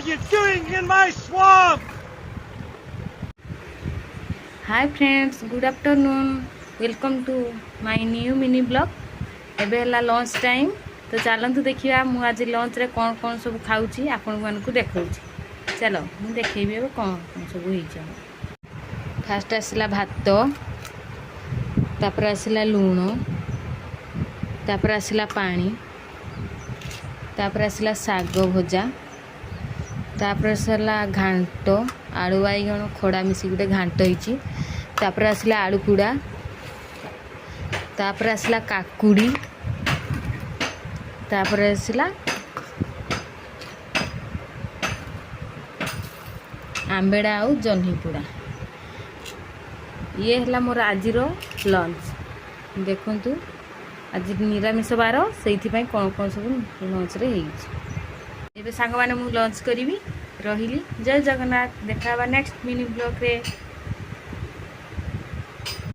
you doing in my swamp? Hi friends, good afternoon. Welcome to my new mini blog. एबे हला lunch time, तो चलतु देखिए मु आज लंच रे कौन कौन सब खाऊची आपण मानकु देखौची। चलो मु देखैबी एबे कौन कौन सब होईछ। फास्ट आसला भात, तापर आसला लूण, तापर आसला पानी, तापर आसला साग भजा, तापर आसला घांट आलू बाइगण खड़ा मिसी गोटे घांट होईची। तापर आसला आलू पुड़ा, तापर आसला काकुड़ी, तापर आसला आंबेड़ा आउ जह्नी पुड़ा। ये हला मोर आजिर लंच। देखंतु आज निरामिष बार, से कौन कौन सब लंच रे एबे सांग माने मु लंच करी रही। जय जगन्नाथ। देखा नेक्स्ट मिनी ब्लॉग रे।